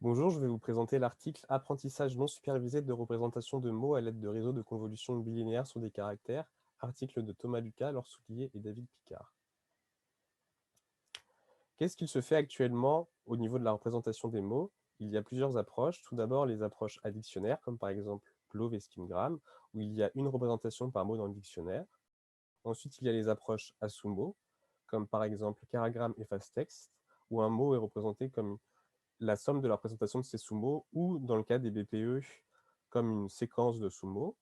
Bonjour, je vais vous présenter l'article Apprentissage non supervisé de représentation de mots à l'aide de réseaux de convolution bilinéaire sur des caractères, article de Thomas Lucas, Laure Soulier et David Picard. Qu'est-ce qu'il se fait actuellement au niveau de la représentation des mots? Il y a plusieurs approches. Tout d'abord, les approches addictionnaires, comme par exemple Glove et Skimgram, où il y a une représentation par mot dans le dictionnaire. Ensuite, il y a les approches Asumo, comme par exemple Caragram et Fasttext, où un mot est représenté comme la somme de la représentation de ces sous-mots, ou dans le cas des BPE, comme une séquence de sous-mots.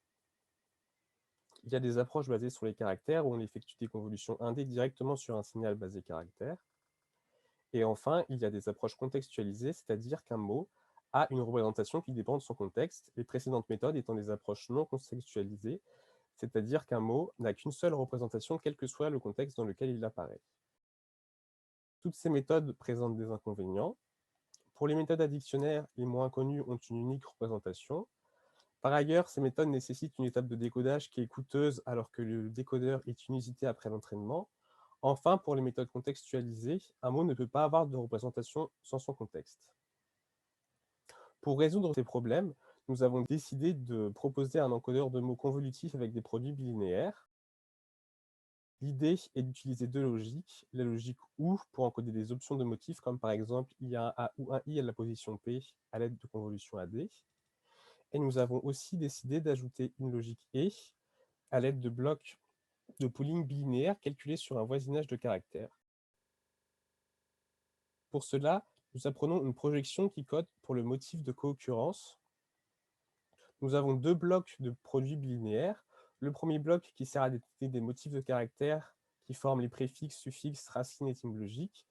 Il y a des approches basées sur les caractères, où on effectue des convolutions indées directement sur un signal basé caractère. Et enfin, il y a des approches contextualisées, c'est-à-dire qu'un mot a une représentation qui dépend de son contexte, les précédentes méthodes étant des approches non contextualisées, c'est-à-dire qu'un mot n'a qu'une seule représentation, quel que soit le contexte dans lequel il apparaît. Toutes ces méthodes présentent des inconvénients. Pour les méthodes addictionnaires, les mots inconnus ont une unique représentation. Par ailleurs, ces méthodes nécessitent une étape de décodage qui est coûteuse alors que le décodeur est inusité après l'entraînement. Enfin, pour les méthodes contextualisées, un mot ne peut pas avoir de représentation sans son contexte. Pour résoudre ces problèmes, nous avons décidé de proposer un encodeur de mots convolutif avec des produits bilinéaires. L'idée est d'utiliser deux logiques, la logique OU pour encoder des options de motifs, comme par exemple il y a un A ou un I à la position P à l'aide de convolution AD. Et nous avons aussi décidé d'ajouter une logique E à l'aide de blocs de pooling bilinéaire calculés sur un voisinage de caractères. Pour cela, nous apprenons une projection qui code pour le motif de cooccurrence. Nous avons deux blocs de produits bilinéaires. Le premier bloc qui sert à détecter des motifs de caractères qui forment les préfixes, suffixes, racines étymologiques.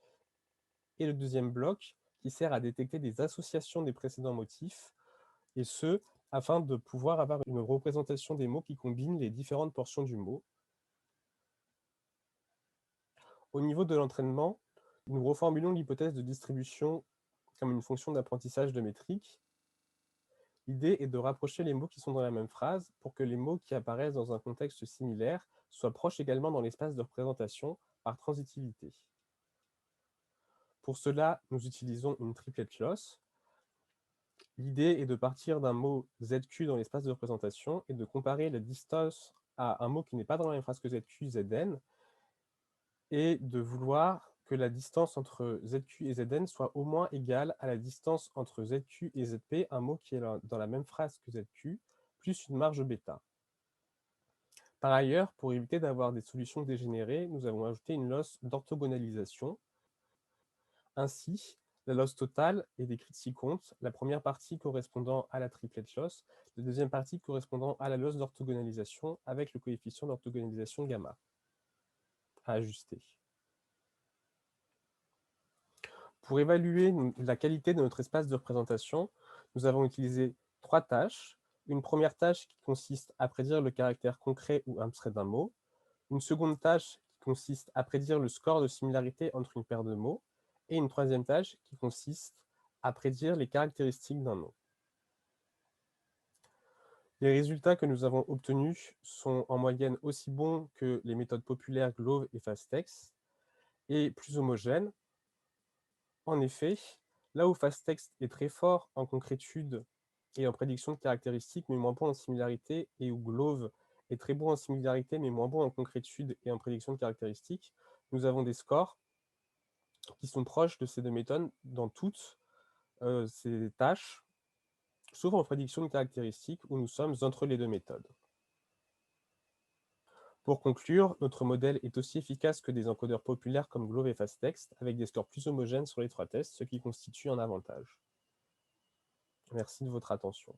Et le deuxième bloc qui sert à détecter des associations des précédents motifs, et ce, afin de pouvoir avoir une représentation des mots qui combinent les différentes portions du mot. Au niveau de l'entraînement, nous reformulons l'hypothèse de distribution comme une fonction d'apprentissage de métrique. L'idée est de rapprocher les mots qui sont dans la même phrase pour que les mots qui apparaissent dans un contexte similaire soient proches également dans l'espace de représentation par transitivité. Pour cela, nous utilisons une triplet loss. L'idée est de partir d'un mot ZQ dans l'espace de représentation et de comparer la distance à un mot qui n'est pas dans la même phrase que ZQ, ZN, et de vouloir que la distance entre ZQ et ZN soit au moins égale à la distance entre ZQ et ZP, un mot qui est dans la même phrase que ZQ, plus une marge bêta. Par ailleurs, pour éviter d'avoir des solutions dégénérées, nous avons ajouté une loss d'orthogonalisation. Ainsi, la loss totale est décrite ci-compte, la première partie correspondant à la triplet loss, la deuxième partie correspondant à la loss d'orthogonalisation avec le coefficient d'orthogonalisation gamma à ajuster. Pour évaluer la qualité de notre espace de représentation, nous avons utilisé trois tâches. Une première tâche qui consiste à prédire le caractère concret ou abstrait d'un mot. Une seconde tâche qui consiste à prédire le score de similarité entre une paire de mots. Et une troisième tâche qui consiste à prédire les caractéristiques d'un mot. Les résultats que nous avons obtenus sont en moyenne aussi bons que les méthodes populaires Glove et Fasttext, et plus homogènes. En effet, là où Fasttext est très fort en concrétude et en prédiction de caractéristiques, mais moins bon en similarité, et où Glove est très bon en similarité, mais moins bon en concrétude et en prédiction de caractéristiques, nous avons des scores qui sont proches de ces deux méthodes dans toutes ces tâches, sauf en prédiction de caractéristiques, où nous sommes entre les deux méthodes. Pour conclure, notre modèle est aussi efficace que des encodeurs populaires comme Glove et Fasttext, avec des scores plus homogènes sur les trois tests, ce qui constitue un avantage. Merci de votre attention.